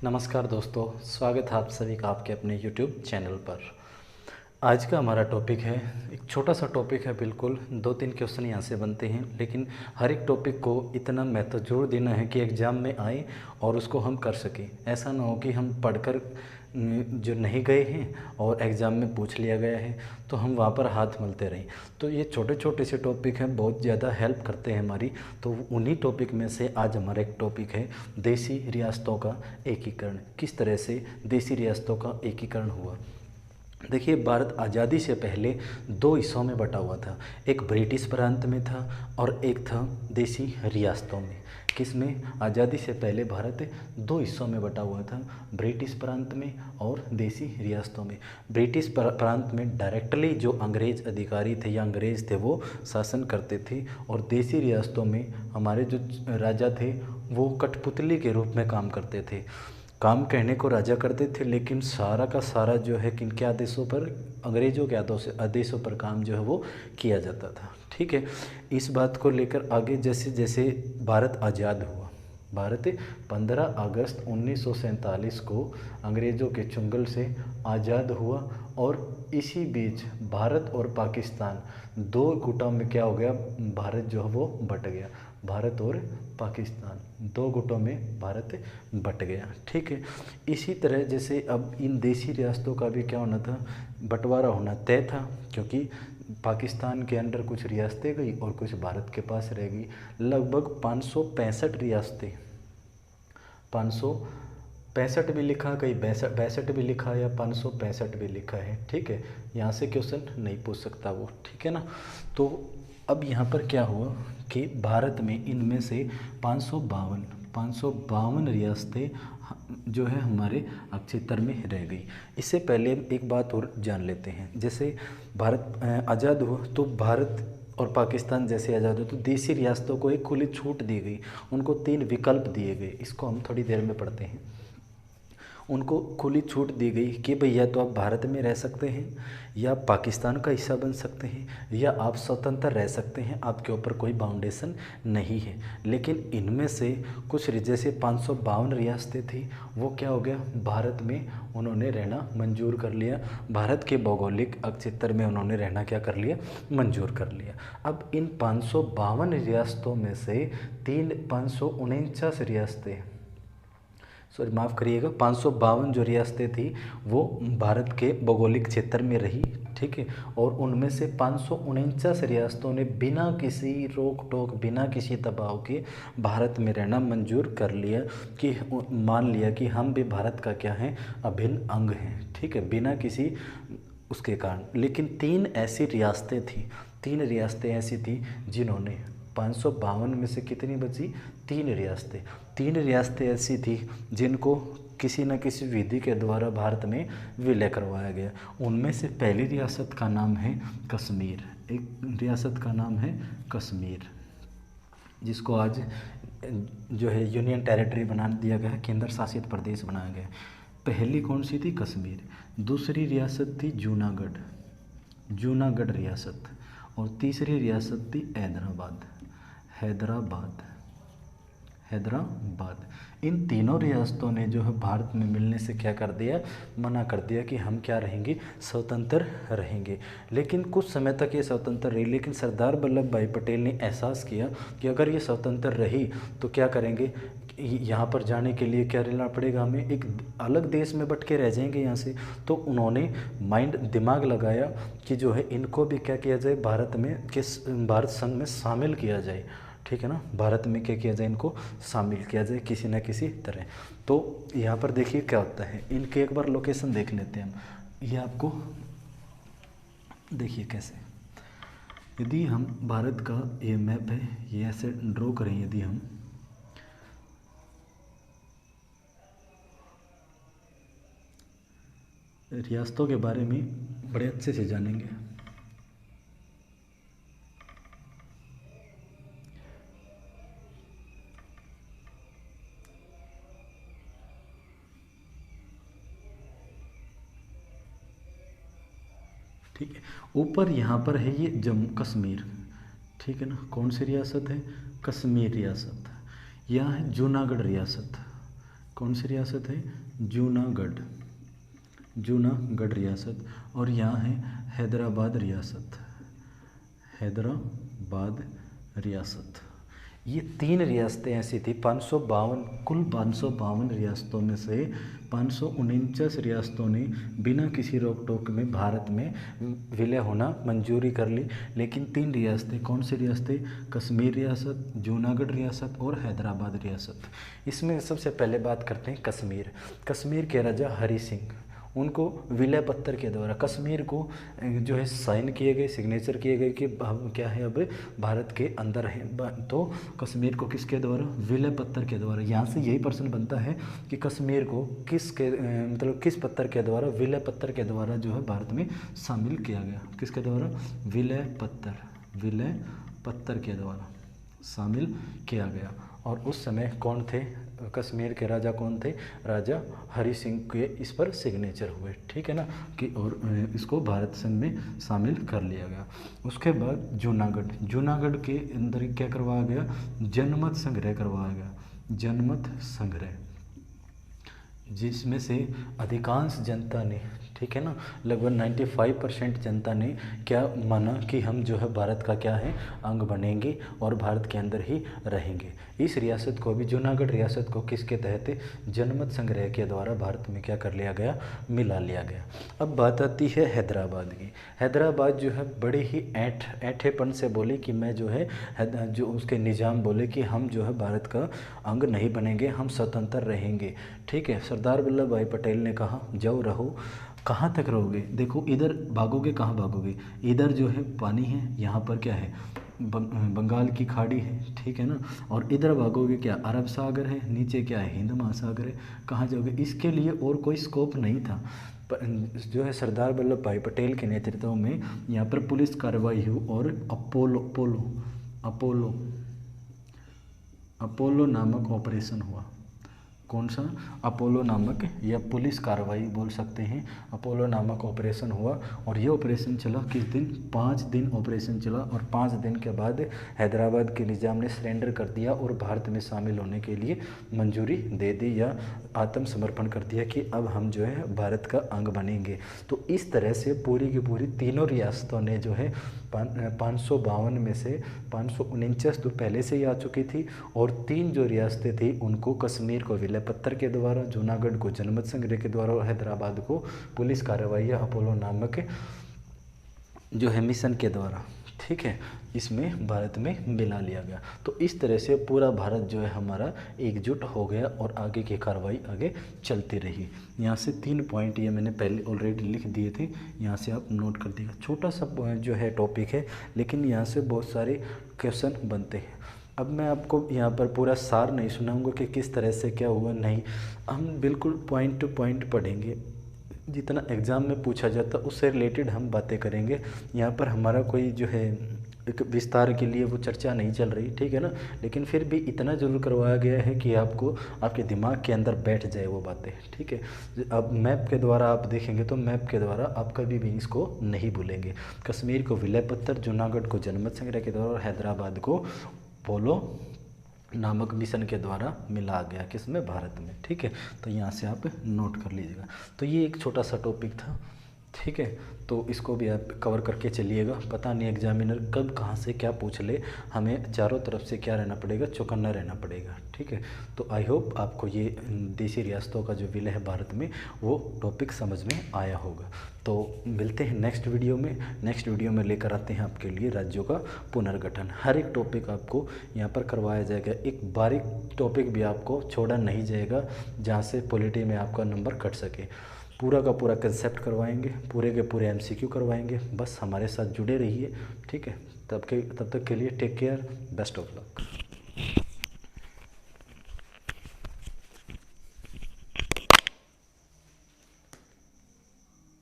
नमस्कार दोस्तों, स्वागत है आप सभी का आपके अपने YouTube चैनल पर। आज का हमारा टॉपिक है, एक छोटा सा टॉपिक है, बिल्कुल 2-3 क्वेश्चन यहाँ से बनते हैं, लेकिन हर एक टॉपिक को इतना महत्व जोड़ देना है कि एग्ज़ाम में आए और उसको हम कर सकें। ऐसा ना हो कि हम पढ़कर जो नहीं गए हैं और एग्ज़ाम में पूछ लिया गया है तो हम वहाँ पर हाथ मलते रहें। तो ये छोटे छोटे से टॉपिक हैं, बहुत ज़्यादा हेल्प करते हैं हमारी। तो उन्हीं टॉपिक में से आज हमारा एक टॉपिक है देसी रियासतों का एकीकरण। किस तरह से देसी रियासतों का एकीकरण हुआ। देखिए, भारत आज़ादी से पहले 2 हिस्सों में बटा हुआ था। एक ब्रिटिश प्रांत में था और एक था देसी रियासतों में। किस में? आज़ादी से पहले भारत 2 हिस्सों में बटा हुआ था, ब्रिटिश प्रांत में और देसी रियासतों में। ब्रिटिश प्रांत में डायरेक्टली जो अंग्रेज़ अधिकारी थे या अंग्रेज़ थे वो शासन करते थे, और देसी रियासतों में हमारे जो राजा थे वो कठपुतली के रूप में काम करते थे। काम कहने को राजा करते थे, लेकिन सारा का सारा जो है किन के आदेशों पर, अंग्रेज़ों के आदेशों पर काम जो है वो किया जाता था। ठीक है, इस बात को लेकर आगे जैसे जैसे भारत आज़ाद हुआ, भारत 15 अगस्त 1947 को अंग्रेज़ों के चंगुल से आज़ाद हुआ, और इसी बीच भारत और पाकिस्तान 2 गुटों में क्या हो गया, भारत जो है वो बट गया। भारत और पाकिस्तान 2 गुटों में भारत बट गया। ठीक है, इसी तरह जैसे अब इन देसी रियासतों का भी क्या होना था, बंटवारा होना तय था, क्योंकि पाकिस्तान के अंडर कुछ रियासतें गई और कुछ भारत के पास रह गई। लगभग 565 रियासतें, 565 भी लिखा, कहीं 62 भी लिखा या 565 भी लिखा है। ठीक है, यहाँ से क्वेश्चन नहीं पूछ सकता वो। ठीक है ना। तो अब यहाँ पर क्या हुआ कि भारत में इनमें से 552 रियासतें जो है हमारे क्षेत्र में रह गई। इससे पहले एक बात और जान लेते हैं। जैसे भारत आज़ाद हुआ तो भारत और पाकिस्तान जैसे आज़ाद हुआ तो देसी रियासतों को एक खुली छूट दी गई, उनको 3 विकल्प दिए गए। इसको हम थोड़ी देर में पढ़ते हैं। उनको खुली छूट दी गई कि भैया तो आप भारत में रह सकते हैं, या पाकिस्तान का हिस्सा बन सकते हैं, या आप स्वतंत्र रह सकते हैं, आपके ऊपर कोई बाउंडेशन नहीं है। लेकिन इनमें से कुछ जैसे 552 रियासतें थी, वो क्या हो गया, भारत में उन्होंने रहना मंजूर कर लिया। भारत के भौगोलिक क्षेत्र में उन्होंने रहना क्या कर लिया, मंजूर कर लिया। अब इन 552 रियासतों में से 549 रियासतें, सॉरी माफ़ करिएगा, 552 जो रियासतें थी वो भारत के भौगोलिक क्षेत्र में रही। ठीक है, और उनमें से 549 रियासतों ने बिना किसी रोक टोक, बिना किसी दबाव के भारत में रहना मंजूर कर लिया, कि मान लिया कि हम भी भारत का क्या है, अभिन्न अंग हैं। ठीक है, बिना किसी उसके कारण। लेकिन 3 ऐसी रियासतें थी, 3 रियासतें ऐसी थी जिन्होंने 552 में से कितनी बची, 3 रियासतें ऐसी थी जिनको किसी न किसी विधि के द्वारा भारत में विलय करवाया गया। उनमें से पहली रियासत का नाम है कश्मीर। एक रियासत का नाम है कश्मीर, जिसको आज जो है यूनियन टेरिटरी बना दिया गया है, केंद्र शासित प्रदेश बनाया गया। पहली कौन सी थी, कश्मीर। दूसरी रियासत थी जूनागढ़ रियासत, और तीसरी रियासत थी हैदराबाद। इन तीनों रियासतों ने जो है भारत में मिलने से क्या कर दिया, मना कर दिया कि हम क्या रहेंगे, स्वतंत्र रहेंगे। लेकिन कुछ समय तक ये स्वतंत्र रही, लेकिन सरदार वल्लभ भाई पटेल ने एहसास किया कि अगर ये स्वतंत्र रही तो क्या करेंगे, यहाँ पर जाने के लिए क्या रहना पड़ेगा, हमें एक अलग देश में बट के रह जाएंगे यहाँ से। तो उन्होंने दिमाग लगाया कि जो है इनको भी क्या किया जाए, भारत संघ में शामिल किया जाए। ठीक है ना, भारत में क्या किया जाए, इनको शामिल किया जाए किसी न किसी तरह। तो यहाँ पर देखिए क्या होता है, इनके एक बार लोकेशन देख लेते हैं हम। ये आपको देखिए कैसे, यदि हम भारत का ये मैप है, ये ऐसे ड्रॉ करें, यदि हम रियासतों के बारे में बड़े अच्छे से जानेंगे। ठीक है, ऊपर यहाँ पर है ये जम्मू कश्मीर। ठीक है ना, कौन सी रियासत है, कश्मीर रियासत। यहाँ है जूनागढ़ रियासत, कौन सी रियासत है? जूनागढ़, जूनागढ़ रियासत। और यहाँ है हैदराबाद रियासत, हैदराबाद रियासत। ये 3 रियासतें ऐसी थी 552, कुल 552 रियासतों में से 549 रियासतों ने बिना किसी रोक टोक में भारत में विलय होना मंजूरी कर ली। लेकिन 3 रियासतें, कौन सी रियासतें? कश्मीर रियासत, जूनागढ़ रियासत और हैदराबाद रियासत। इसमें सबसे पहले बात करते हैं कश्मीर। कश्मीर के राजा हरि सिंह, उनको विलय पत्र के द्वारा कश्मीर को जो है साइन किए गए, सिग्नेचर किए गए कि हम क्या है अब भारत के अंदर है। तो कश्मीर को किसके द्वारा? विलय पत्र के द्वारा। यहाँ से यही प्रश्न बनता है कि कश्मीर को किसके मतलब किस पत्र के द्वारा? विलय पत्र के द्वारा जो है भारत में शामिल किया गया। किसके द्वारा? विलय पत्र, विलय पत्र के द्वारा शामिल किया गया। और उस समय कौन थे? कश्मीर के राजा कौन थे? राजा हरि सिंह के इस पर सिग्नेचर हुए, ठीक है ना, कि और इसको भारत संघ में शामिल कर लिया गया। उसके बाद जूनागढ़, जूनागढ़ के अंदर क्या करवाया गया? जनमत संग्रह करवाया गया, जनमत संग्रह, जिसमें से अधिकांश जनता ने, ठीक है ना, लगभग 95% जनता ने क्या माना कि हम जो है भारत का क्या है? अंग बनेंगे और भारत के अंदर ही रहेंगे। इस रियासत को भी, जूनागढ़ रियासत को किसके तहत? जनमत संग्रह के द्वारा भारत में क्या कर लिया गया? मिला लिया गया। अब बात आती है हैदराबाद की। हैदराबाद जो है बड़े ही ऐठेपन से बोले कि मैं जो है जो उसके निज़ाम बोले कि हम जो है भारत का अंग नहीं बनेंगे, हम स्वतंत्र रहेंगे, ठीक है। सरदार वल्लभ भाई पटेल ने कहा जाओ रहो, कहाँ तक रहोगे? देखो इधर भागोगे, कहाँ भागोगे? इधर जो है पानी है, यहाँ पर क्या है? बंगाल की खाड़ी है, ठीक है ना। और इधर भागोगे क्या? अरब सागर है, नीचे क्या है? हिंद महासागर है, कहाँ जाओगे? इसके लिए और कोई स्कोप नहीं था। जो है सरदार वल्लभ भाई पटेल के नेतृत्व में यहाँ पर पुलिस कार्रवाई हुई और अपोलो नामक ऑपरेशन हुआ। कौन सा? अपोलो नामक, या पुलिस कार्रवाई बोल सकते हैं, अपोलो नामक ऑपरेशन हुआ। और ये ऑपरेशन चला किस दिन? 5 दिन ऑपरेशन चला। और 5 दिन के बाद हैदराबाद के निज़ाम ने सरेंडर कर दिया और भारत में शामिल होने के लिए मंजूरी दे दी या आत्मसमर्पण कर दिया कि अब हम जो है भारत का अंग बनेंगे। तो इस तरह से पूरी की पूरी तीनों रियासतों ने जो है 552 में से 549 तो पहले से ही आ चुकी थी, और 3 जो रियासतें थी उनको कश्मीर को विलय पत्र के द्वारा, जूनागढ़ को जनमत संग्रह के द्वारा और हैदराबाद को पुलिस कार्रवाई या अपोलो नामक जो है मिशन के द्वारा, ठीक है, इसमें भारत में मिला लिया गया। तो इस तरह से पूरा भारत जो है हमारा एकजुट हो गया और आगे की कार्रवाई आगे चलती रही। यहाँ से 3 पॉइंट ये मैंने पहले ऑलरेडी लिख दिए थे, यहाँ से आप नोट कर दीजिएगा। छोटा सा जो है टॉपिक है, लेकिन यहाँ से बहुत सारे क्वेश्चन बनते हैं। अब मैं आपको यहाँ पर पूरा सार नहीं सुनाऊंगा कि किस तरह से क्या हुआ, नहीं, हम बिल्कुल पॉइंट टू पॉइंट पढ़ेंगे। जितना एग्ज़ाम में पूछा जाता उससे रिलेटेड हम बातें करेंगे। यहाँ पर हमारा कोई जो है एक विस्तार के लिए वो चर्चा नहीं चल रही, ठीक है ना, लेकिन फिर भी इतना ज़रूर करवाया गया है कि आपको आपके दिमाग के अंदर बैठ जाए वो बातें, ठीक है। अब मैप के द्वारा आप देखेंगे तो मैप के द्वारा आप कभी भी इसको नहीं भूलेंगे। कश्मीर को विलय पत्र, जूनागढ़ को जनमत संग्रह के द्वारा और हैदराबाद को पोलो नामक मिशन के द्वारा मिला गया, किसमें? भारत में, ठीक है। तो यहाँ से आप नोट कर लीजिएगा। तो ये एक छोटा सा टॉपिक था, ठीक है, तो इसको भी आप कवर करके चलिएगा। पता नहीं एग्जामिनर कब कहाँ से क्या पूछ ले, हमें चारों तरफ से क्या रहना पड़ेगा? चौकन्ना रहना पड़ेगा, ठीक है। तो आई होप आपको ये देशी रियासतों का जो विलय है भारत में वो टॉपिक समझ में आया होगा। तो मिलते हैं नेक्स्ट वीडियो में। नेक्स्ट वीडियो में लेकर आते हैं आपके लिए राज्यों का पुनर्गठन। हर एक टॉपिक आपको यहाँ पर करवाया जाएगा, एक बारीक टॉपिक भी आपको छोड़ा नहीं जाएगा जहाँ से पॉलिटी में आपका नंबर कट सके। पूरा का पूरा कंसेप्ट करवाएंगे, पूरे के पूरे एमसीक्यू करवाएंगे। बस हमारे साथ जुड़े रहिए, ठीक है। तब तक के लिए take care, best of luck.